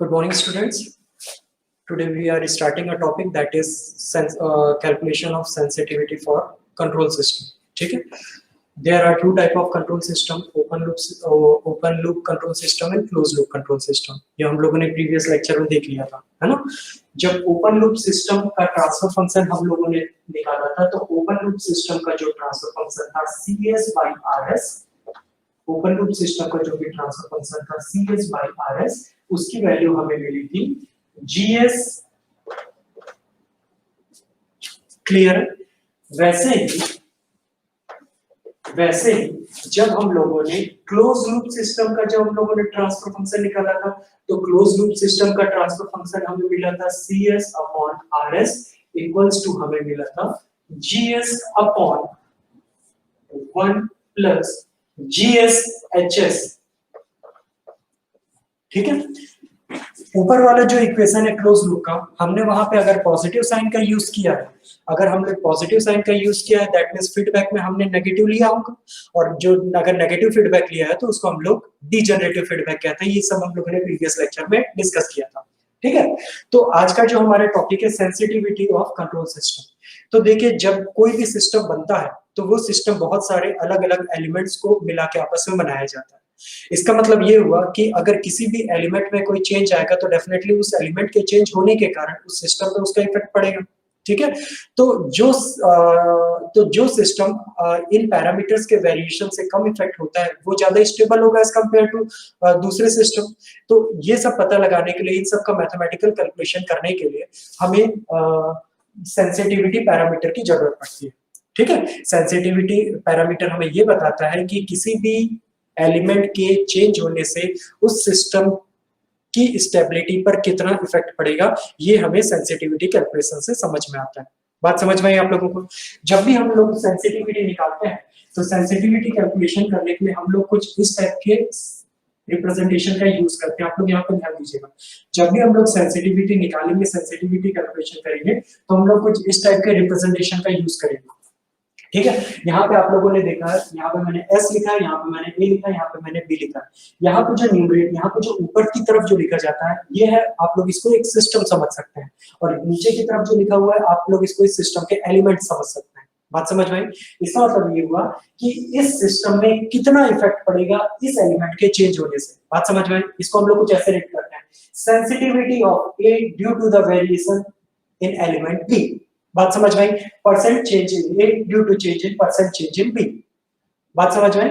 Good morning, students. Today we are starting a topic that is calculation of sensitivity for control system. ठीक है? There are two type of control system: open loop control system and closed loop control system. ये हम लोगों ने previous lecture में देख लिया था, है ना? जब open loop system का transfer function हम लोगों ने निकाला था, तो open loop system का जो transfer function था CS by RS, open loop system का जो भी ट्रांसफर फंक्शन था CS by RS, उसकी वैल्यू हमें मिली थी GS। क्लियर? वैसे ही जब हम लोगों ने क्लोज लूप सिस्टम का जब हम लोगों ने ट्रांसफर फंक्शन निकाला था, तो क्लोज लूप सिस्टम का ट्रांसफर फंक्शन हमें मिला था CS upon RS equals to हमें मिला था GS अपॉन 1 प्लस GS/HS। ठीक है? ऊपर वाला जो इक्वेशन है क्लोज लूप का, हमने वहां पे अगर पॉजिटिव साइन का यूज किया है, अगर हमने पॉजिटिव साइन का यूज किया है, दैट मींस फीडबैक में हमने नेगेटिव लिया होगा, और जो अगर नेगेटिव फीडबैक लिया है तो उसको हम लोग डीजनरेटिव फीडबैक कहते हैं। ये सब हम लोगों ने प्रीवियस लेक्चर में डिस्कस किया था। ठीक है? तो आज का जो हमारा टॉपिक है सेंसिटिविटी ऑफ कंट्रोल सिस्टम। तो देखिए, जब कोई भी सिस्टम बनता है तो वो सिस्टम बहुत सारे अलग अलग एलिमेंट्स को मिला के आपस में बनाया जाता है। इसका मतलब ये हुआ कि अगर किसी भी एलिमेंट में कोई चेंज आएगा तो डेफिनेटली उस एलिमेंट के चेंज होने के कारण उस सिस्टम पे उसका इफेक्ट पड़ेगा। ठीक है? तो जो सिस्टम इन पैरामीटर्स के वेरिएशन से कम इफेक्ट होता है वो ज्यादा स्टेबल होगा एज कंपेयर टू दूसरे सिस्टम। तो ये सब पता लगाने के लिए, इन सब का मैथमेटिकल कैलकुलेशन करने के लिए हमें सेंसिटिविटी पैरामीटर की जरूरत पड़ती है। ठीक है? सेंसिटिविटी पैरामीटर हमें ये बताता है कि किसी भी एलिमेंट के चेंज होने से उस सिस्टम की स्टेबिलिटी पर कितना इफेक्ट पड़ेगा, ये हमें सेंसिटिविटी कैलकुलेशन से समझ में आता है। बात समझ में आई आप लोगों को? जब भी हम लोग सेंसिटिविटी निकालते हैं तो सेंसिटिविटी कैलकुलेशन करने के लिए हम लोग कुछ इस टाइप के रिप्रेजेंटेशन का यूज करते हैं। आप लोग यहाँ पर ध्यान दीजिएगा, जब भी हम लोग सेंसिटिविटी निकालेंगे, सेंसिटिविटी कैलकुलेशन करेंगे, तो हम लोग कुछ इस टाइप के रिप्रेजेंटेशन का यूज करेंगे। ठीक है? यहाँ पे आप लोगों ने देखा है, यहाँ पे मैंने S लिखा है, यहाँ पे मैंने A लिखा है, यहाँ पे मैंने B लिखा है। यहाँ पे जो न्यूमरेटर, यहाँ पे जो ऊपर की तरफ जो लिखा जाता है, ये है, आप लोग इसको एक सिस्टम समझ सकते हैं, और नीचे की तरफ जो लिखा हुआ है आप लोग इसको इस सिस्टम के एलिमेंट समझ सकते हैं। बात समझ में आई? इसका मतलब ये हुआ कि इस सिस्टम में कितना इफेक्ट पड़ेगा इस एलिमेंट के चेंज होने से। बात समझ में आई? इसको हम लोग कुछ ऐसे रेट करते हैं, sensitivity of A due to the variation in element B। बात समझ में आई? Percent change in A due to change in percent change in B। बात समझ में आई?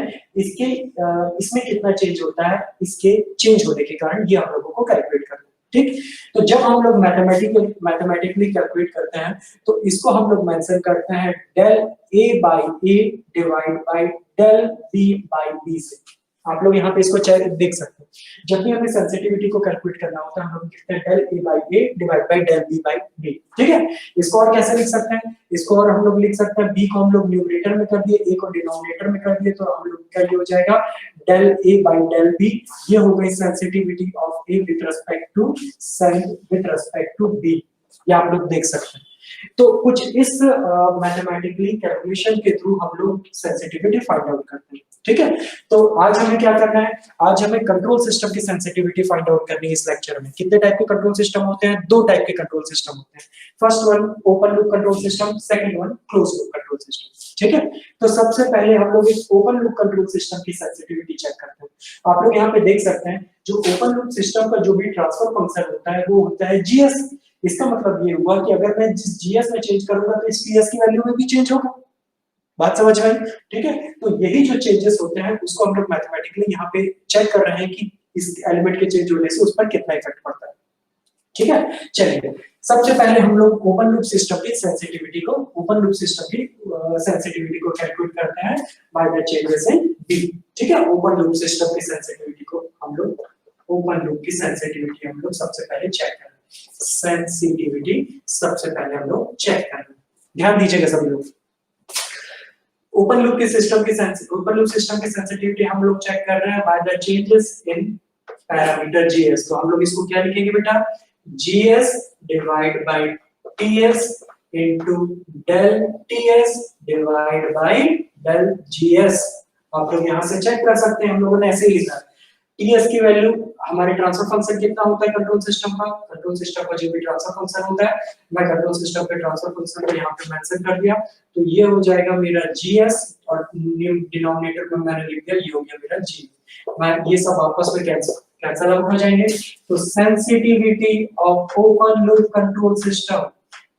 इसमें कितना चेंज होता है इसके चेंज होने के कारण, ये हम लोगों को कैलकुलेट करना है। ठीक? तो जब हम लोग मैथमेटिकली कैलकुलेट करते हैं तो इसको हम लोग मेंशन करते हैं del A by A divide by del B by B से। आप लोग यहाँ पे इसको देख सकते हैं, जब भी हमें सेंसिटिविटी को कैलकुलेट करना होता है हम लोग लिखते हैं del A by A divide by del B by B। ठीक है? इसको और कैसे लिख सकते हैं? इसको और हम लोग लिख सकते हैं, B को हम लोग न्यूमरेटर में कर दिए, A को डिनोमिनेटर में कर दिए, तो हम लोग का ये हो जाएगा del A by del B। ये हो गई sensitivity of A with respect to B। ये आप लोग देख सकते हैं। तो कुछ इस मैथमेटिकली कैलकुलेशन के थ्रू हम लोग सेंसिटिविटी फाइंड आउट करते हैं। ठीक है? तो आज हमें क्या करना है? आज हमें कंट्रोल सिस्टम की सेंसिटिविटी फाइंड आउट करनी है इस लेक्चर में। कितने टाइप के कंट्रोल सिस्टम होते हैं? दो टाइप के कंट्रोल सिस्टम होते हैं। First one open loop control system, second one clause loop control system. ठीक है? तो सबसे पहले हम लोग इस ओपन लूप कंट्रोल सिस्टम की सेंसिटिविटी चेक करते हैं। आप लोग यहाँ पे देख सकते हैं, जो ओपन लूप सिस्टम का जो भी ट्रांसफर फंक्शन होता है वो होता है GS। इसका मतलब ये हुआ कि अगर मैं जिस GS में चेंज करूंगा तो इस TS की वैल्यू में भी चेंज होगा। बात समझ में आई? ठीक है? तो यही जो चेंजेस होते हैं उसको हम लोग मैथमेटिकली यहाँ पे चेक कर रहे हैं कि इस एलिमेंट के चेंज होने से उस पर कितना इफेक्ट पड़ता है। ठीक है? चलिए, सबसे पहले हम लोग ओपन लूप सिस्टम की सेंसिटिविटी को कैलकुलेट करते हैं bye the changes in B। ठीक है? ओपन लूप सिस्टम की सेंसिटिविटी को हम लोग सबसे पहले चेक करें। सेंसिटिविटी सबसे पहले हम लोग चेक करें, ध्यान दीजिएगा सभी लोग। ओपन लूप सिस्टम की सेंसिटिविटी हम लोग चेक कर रहे हैं bye the changes in parameter GS। तो हम लोग इसको क्या लिखेंगे बेटा? GS divide by TS into del TS divide bye del GS। आप लोग यहाँ से चेक कर सकते हैं, हम लोगों ने ऐसे ही लिखा है टीएस की वैल्यू हमारे ट्रांसफर फंक्शन कितना होता है कंट्रोल सिस्टम का जो भी ट्रांसफर फंक्शन होता है, मैं कंट्रोल सिस्टम के ट्रांसफर फंक्शन को यहाँ पे मेंशन कर दिया, तो ये हो जाएगा मेरा जीएस और डिनोमिनेटर में मैंने लिख दिया ये हो गया मेरा जी। मैं ये सब आपस में कैंसिल आउट हो जाएंगे, तो sensitivity of open loop control system,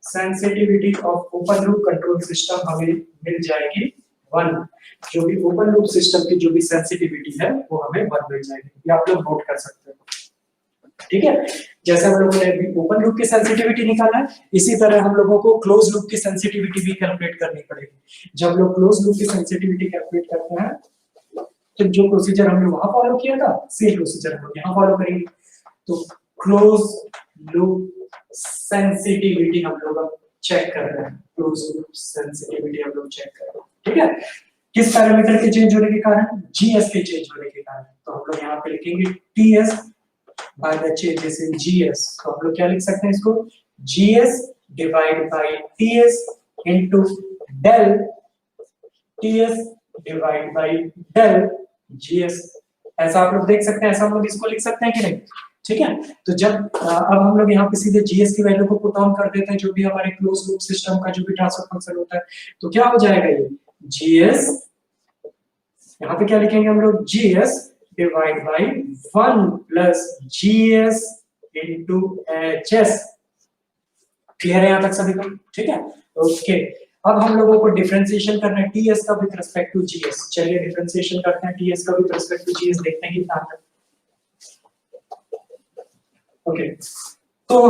sensitivity of open loop control system हमें मिल जाएगी 1। जो भी ओपन लूप सिस्टम की जो भी सेंसिटिविटी है वो हमें 1 मिल जाएगी, ये आप लोग नोट कर सकते हो। ठीक है, जैसे हम लोगों ने अभी ओपन लूप की सेंसिटिविटी निकाला है, इसी तरह हम लोगों को क्लोज लूप की सेंसिटिविटी भी कैलकुलेट करनी पड़ेगी। जब लोग क्लोज लूप की सेंसिटिविटी कैलकुलेट करते हैं तो जो प्रोसीजर हमने वहां फॉलो किया था सेम प्रोसीजर हम यहाँ फॉलो करेंगे। तो क्लोज लूप सेंसिटिविटी हम लोग चेक कर रहे हैं, क्लोज लूप सेंसिटिविटी हम लोग चेक कर रहे हैं। ठीक है, किस पैरामीटर के चेंज होने के कारण? जीएस के चेंज होने के कारण। तो हम लोग यहाँ पे लिखेंगे TS by the changes in GS. तो हम लोग क्या लिख सकते हैं इसको? GS divide by TS into del TS divide by del GS. ऐसा आप लोग देख सकते हैं, ऐसा हम लोग इसको लिख सकते हैं कि नहीं? ठीक है, तो जब अब हम लोग यहाँ पे सीधे जीएस की वैल्यू को पुट ऑन कर देते हैं, जो भी हमारे क्लोज लूप सिस्टम का जो भी ट्रांसफर फंक्शन होता है, तो क्या हो जाएगा ये जीएस, यहाँ पे क्या लिखेंगे हम लोग? GS divide by 1 plus GS into HS. Clear है यहाँ तक सभी को? ठीक है, ओके। अब हम लोगों को डिफरेंशिएशन करना है टीएस का विद रिस्पेक्ट टू जीएस। चलिए डिफरेंशिएशन करते हैं टीएस का विद रिस्पेक्ट टू जीएस, देखते हैं कितना आता है। ओके, तो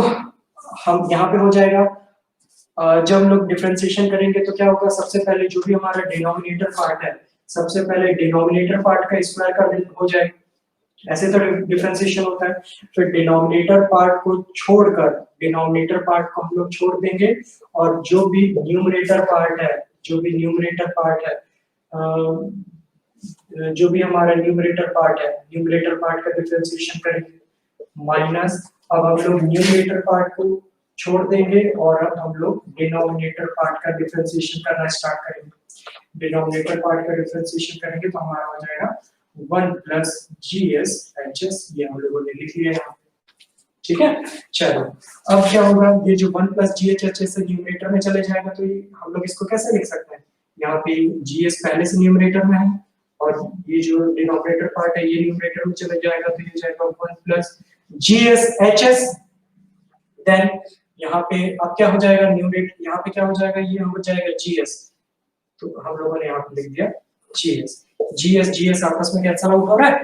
हम यहाँ पे हो जाएगा, जब हम लोग डिफरेंशिएशन करेंगे तो क्या होगा? सबसे पहले जो भी हमारा डिनोमिनेटर पार्ट है, सबसे पहले डिनोमिनेटर पार्ट का स्क्वायर कर हो जाएगा। ऐसे तो डिफरेंशिएशन होता है। फिर डिनोमिनेटर पार्ट को छोड़कर, डिनोमिनेटर पार्ट को हम लोग छोड़ देंगे, और जो भी न्यूमरेटर पार्ट है, जो भी न्यूमरेटर पार्ट है, जो भी हमारा न्यूमरेटर पार्ट है, न्यूमरेटर पार्ट का डिफरेंशिएशन करेंगे माइनस। अब हम लोग न्यूमरेटर पार्ट को छोड़ देंगे और अब हम लोग डिनोमिनेटर पार्ट का डिफरेंशिएशन करना स्टार्ट करेंगे। डिनोमिनेटर पार्ट का डिफरेंशिएशन करेंगे तो हमारा हो जाएगा 1 प्लस जीएस एचएस, ये हम लोगों ने लिख लिया है। ठीक है, चलो अब क्या होगा? ये जो 1 प्लस जीएच एचएस से न्यूमरेटर में चले जाएगा, तो ये हम लोग इसको कैसे लिख सकते हैं? यहाँ पे जीएस पहले से न्यूमरेटर में है और ये जो डिनोमिनेटर पार्ट है ये न्यूमरेटर में चले जाएगा, तो ये जाएगा 1 प्लस जीएस एचएस। देन यहाँ पे अब क्या हो जाएगा? न्यूमरेटर यहाँ पे क्या हो जाएगा? ये हो जाएगा जीएस, तो हम लोगों ने यहाँ पे लिख दिया जीएस। जीएस जीएस आपस में कैंसिल आउट हो रहा है।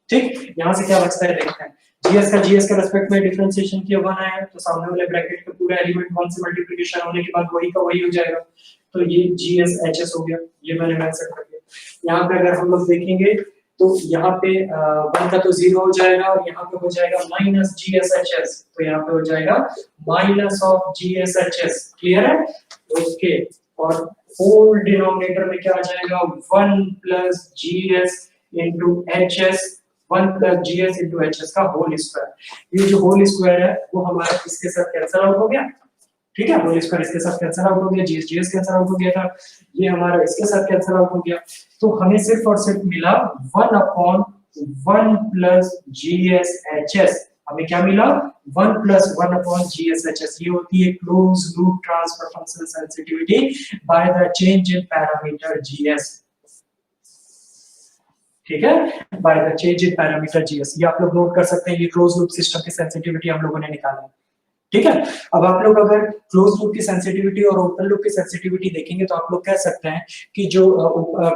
ठीक, यहाँ से क्या बचता है देखते हैं। जीएस का जीएस के रेस्पेक्ट में डिफरेंशिएशन किया 1 आया, तो सामने वाले ब्रैकेट का पूरा एलिमेंट 1 से मल्टीप्लिकेशन होने के बाद वही का वही हो जाएगा, तो ये जीएस एचएस हो गया, ये मैंने मेंशन कर दिया। यहाँ पे अगर हम लोग देखेंगे तो यहाँ पे 1 का तो 0 हो जाएगा और यहाँ पे हो जाएगा माइनस जीएसएचएस, तो यहाँ पे हो जाएगा माइनस ऑफ जीएसएचएस। क्लियर है? ओके, और होल डिनोमिनेटर में क्या आ जाएगा? 1 plus GS into HS, 1 plus GS into HS का होल स्क्वायर। ये जो होल स्क्वायर है वो हमारा इसके साथ कैंसिल आउट हो गया। ठीक है, होल स्क्वायर इसके साथ कैंसिल आउट हो गया, जीएस जीएस कैंसिल आउट हो गया था, ये हमारा इसके साथ कैंसिल आउट हो गया, तो हमें सिर्फ और सिर्फ मिला 1 अपॉन 1 प्लस जीएसएचएस। हमें क्या मिला? 1 प्लस 1 अपॉन जीएसएचएस। ये होती है close loop transfer function sensitivity by the change in parameter GS. ठीक है, by the change in parameter GS, ये आप लोग नोट कर सकते हैं। ये क्लोज लूप सिस्टम की सेंसिटिविटी हम लोगों ने निकाला है। ठीक है, अब आप लोग अगर क्लोज लूप की सेंसिटिविटी और ओपन लूप की सेंसिटिविटी देखेंगे तो आप लोग कह सकते हैं कि जो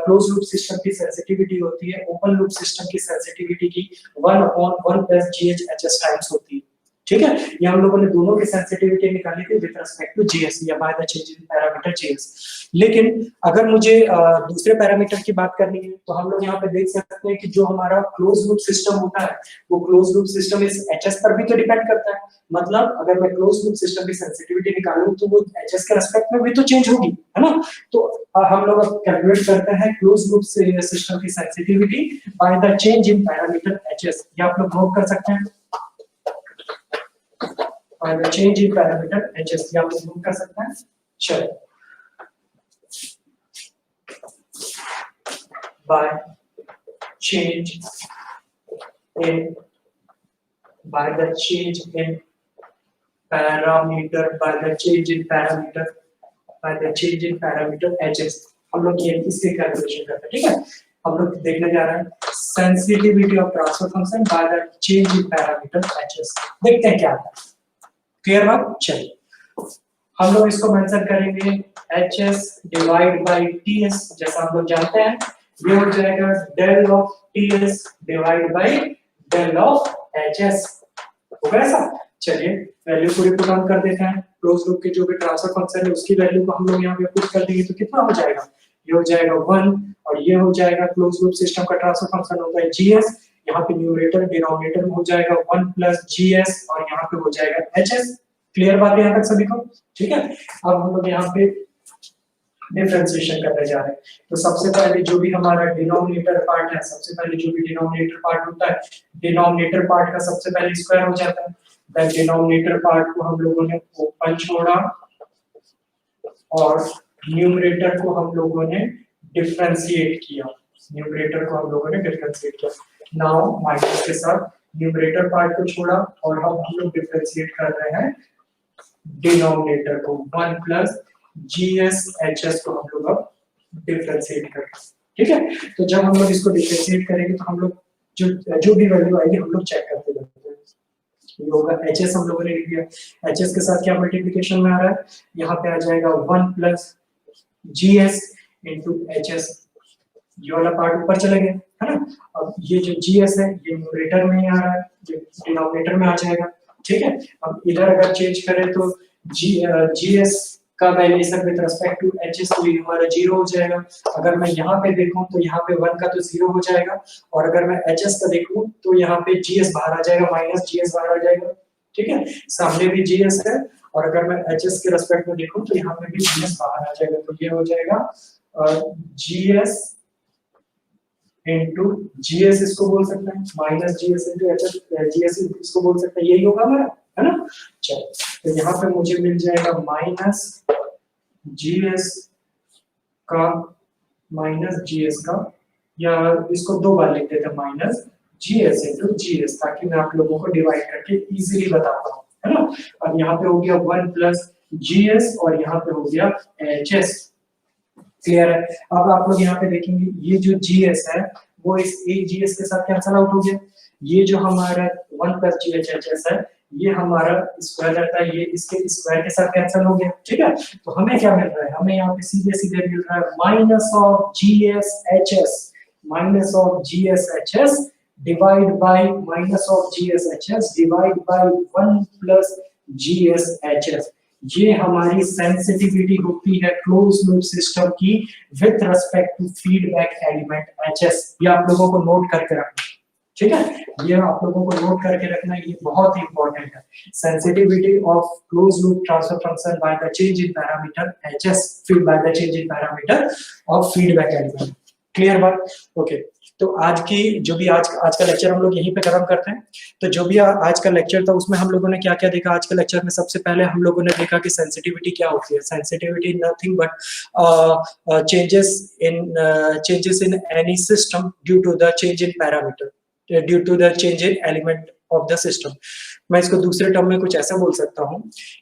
क्लोज लूप सिस्टम की सेंसिटिविटी होती है ओपन लूप सिस्टम की सेंसिटिविटी की 1 अपॉन 1 प्लस जीएचएचएस टाइम्स होती है। ठीक है, ये हम लोगों ने दोनों की सेंसिटिविटी निकाली थी विद रिस्पेक्ट टू जीएस या by the change in parameter GS. लेकिन अगर मुझे दूसरे पैरामीटर की बात करनी है तो हम लोग यहाँ पे देख सकते हैं कि जो हमारा क्लोज लूप सिस्टम होता है वो क्लोज लूप सिस्टम इस एचएस पर भी तो डिपेंड करता है। मतलब अगर मैं क्लोज लूप सिस्टम की सेंसिटिविटी निकालूं तो वो एचएस के रिस्पेक्ट में भी तो चेंज होगी, है ना? तो हम लोग अब कैलकुलेट करते हैं क्लोज लूप सिस्टम की sensitivity by the change in parameter HS. ये आप लोग नोट कर सकते हैं, by the change in parameter hs, ये आप लोग नोट कर सकते हैं। चलो, by change in by the change in parameter by the change in parameter hs। हम लोग ये इसके कैलकुलेशन करते हैं, ठीक है। हम लोग देखने जा रहे हैं sensitivity of transfer function by the change in parameter hs। देखते हैं क्या आता है, क्लियर बात। चलिए हम लोग इसको मेंशन करेंगे hs डिवाइड बाय ts। जैसा हम लोग जानते हैं ये हो जाएगा del of ts divide by del of hs, होगा ऐसा। चलिए वैल्यू पूरी पुट ऑन कर देते हैं। क्लोज लूप के जो भी ट्रांसफर फंक्शन है उसकी वैल्यू को हम लोग यहाँ पे पुट कर देंगे तो कितना हो जाएगा, ये हो जाएगा 1 और ये हो जाएगा क्लोज लूप सिस्टम का ट्रांसफर फंक्शन होता है gs। यहाँ पे न्यूमरेटर डिनोमिनेटर में हो जाएगा 1 प्लस gs और यहाँ पे हो जाएगा hs। क्लियर बात है यहाँ तक सभी को, ठीक है। अब हम लोग यहाँ पे डिफरेंशिएशन करने जा रहे हैं। तो सबसे पहले जो भी हमारा डिनोमिनेटर पार्ट है, सबसे पहले जो भी डिनोमिनेटर पार्ट होता है, डिनोमिनेटर पार्ट का सबसे पहले स्क्वायर हो जाता है। दैट डिनोमिनेटर पार्ट को हम लोगों ने ओपन छोड़ा और न्यूमरेटर को हम लोगों ने डिफरेंशिएट किया। न्यूमरेटर को हम लोगों ने डिफरेंशिएट किया। नाउ माइनस के साथ न्यूमरेटर पार्ट को छोड़ा और हम लोग डिफरेंशिएट कर रहे हैं डिनोमिनेटर को 1 प्लस gs hs को हम लोग अब डिफरेंशिएट कर रहे हैं, ठीक है। तो जब हम लोग इसको डिफरेंशिएट करेंगे तो हम लोग जो भी वैल्यू आएगी हम लोग चेक करते जाते हैं। ये होगा hs हम लोगों ने लिख दिया, hs के साथ क्या मल्टीप्लिकेशन में आ रहा है, यहाँ पे आ जाएगा 1 प्लस gs इनटू hs। ये वाला पार्ट ऊपर चले गए, है ना। अब ये जो gs है ये न्यूमरेटर में ही आ रहा है, ये डिनोमिनेटर में आ जाएगा, ठीक है। अब इधर अगर चेंज करें तो gs का valuation with respect to hs तो ये हमारा 0 हो जाएगा। अगर मैं यहाँ पे देखूं तो यहाँ पे 1 का तो 0 हो जाएगा और अगर मैं hs का देखूं तो यहाँ पे gs बाहर आ जाएगा, माइनस gs बाहर आ जाएगा, ठीक है। सामने भी gs है और अगर मैं hs के रिस्पेक्ट में देखूं तो यहाँ पे भी gs बाहर आ जाएगा। तो ये हो जाएगा gs इनटू gs इसको बोल सकते हैं, minus gs into hs gs इसको बोल सकते हैं, यही होगा हमारा, है ना। चलो तो यहाँ पे मुझे मिल जाएगा माइनस gs का या इसको दो बार लिख देते हैं माइनस gs इनटू gs, ताकि मैं आप लोगों को डिवाइड करके इजीली बता पाऊँ, है ना। अब यहाँ पे हो गया 1 प्लस gs और यहाँ पे हो गया hs। क्लियर है। अब आप लोग यहाँ पे देखेंगे ये जो gs है वो इस एक gs के साथ कैंसिल आउट हो गया। ये जो हमारा 1 प्लस GHHS है ये हमारा स्क्वायर रहता है, ये इसके स्क्वायर के साथ कैंसिल हो गया, ठीक है। तो हमें क्या मिल रहा है, हमें यहाँ पे सीधे सीधे मिल रहा है minus of GSHS divide by minus of GSHS divide by 1 plus GSHS। ये हमारी सेंसिटिविटी होती है क्लोज लूप सिस्टम की with respect to feedback element hs। ये आप लोगों को नोट करके रखना, ठीक है। ये आप लोगों को नोट करके रखना, ये बहुत ही इंपॉर्टेंट है। Sensitivity of close loop transfer function by the change in parameter hs फिर by the change in parameter of feedback element. Clear बात, ओके। तो आज का लेक्चर हम लोग यहीं पे खत्म करते हैं। तो जो भी आज का लेक्चर था उसमें हम लोगों ने क्या क्या देखा। आज के लेक्चर में सबसे पहले हम लोगों ने देखा कि सेंसिटिविटी क्या होती है। Sensitivity nothing but changes in any system due to the change in parameter, due to the change in element of the system. मैं इसको दूसरे टर्म में कुछ ऐसा बोल सकता हूँ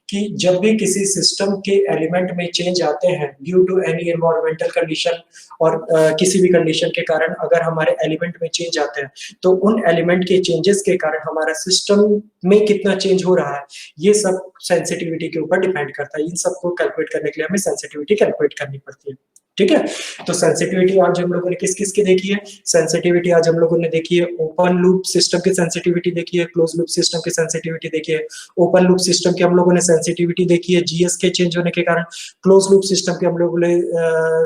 कि जब भी किसी सिस्टम के एलिमेंट में चेंज आते हैं due to any environmental condition और किसी भी कंडीशन के कारण अगर हमारे एलिमेंट में चेंज आते हैं तो उन एलिमेंट के चेंजेस के कारण हमारा सिस्टम में कितना चेंज हो रहा है ये सब सेंसिटिविटी के ऊपर डिपेंड करता है। इन सबको कैलकुलेट करने के लिए हमें सेंसिटिविटी कैलकुलेट करनी पड़ती है, ठीक है। तो सेंसिटिविटी आज हम लोगों ने किस किस की देखी है। सेंसिटिविटी आज हम लोगों ने देखी है ओपन लूप सिस्टम की सेंसिटिविटी देखी है, क्लोज लूप सिस्टम की सेंसिटिविटी देखी है। ओपन लूप सिस्टम की हम लोगों ने सेंसिटिविटी देखी है जीएस के चेंज होने के कारण, क्लोज लूप सिस्टम की हम लोगों ने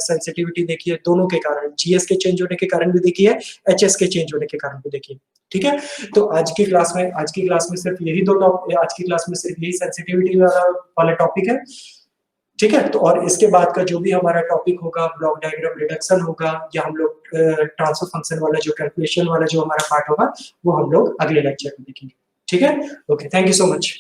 सेंसिटिविटी देखी है दोनों के कारण, जीएस के चेंज होने के कारण भी देखी है, एचएस के चेंज होने के कारण भी देखी है, ठीक है। तो आज की क्लास में सिर्फ यही दो टॉपिक, आज की क्लास में सिर्फ यही सेंसिटिविटी वाला टॉपिक है, ठीक है। तो और इसके बाद का जो भी हमारा टॉपिक होगा ब्लॉक डायग्राम रिडक्शन होगा या हम लोग ट्रांसफर फंक्शन वाला जो कैलकुलेशन वाला जो हमारा पार्ट होगा वो हम लोग अगले लेक्चर में देखेंगे, ठीक है। Okay, thank you so much.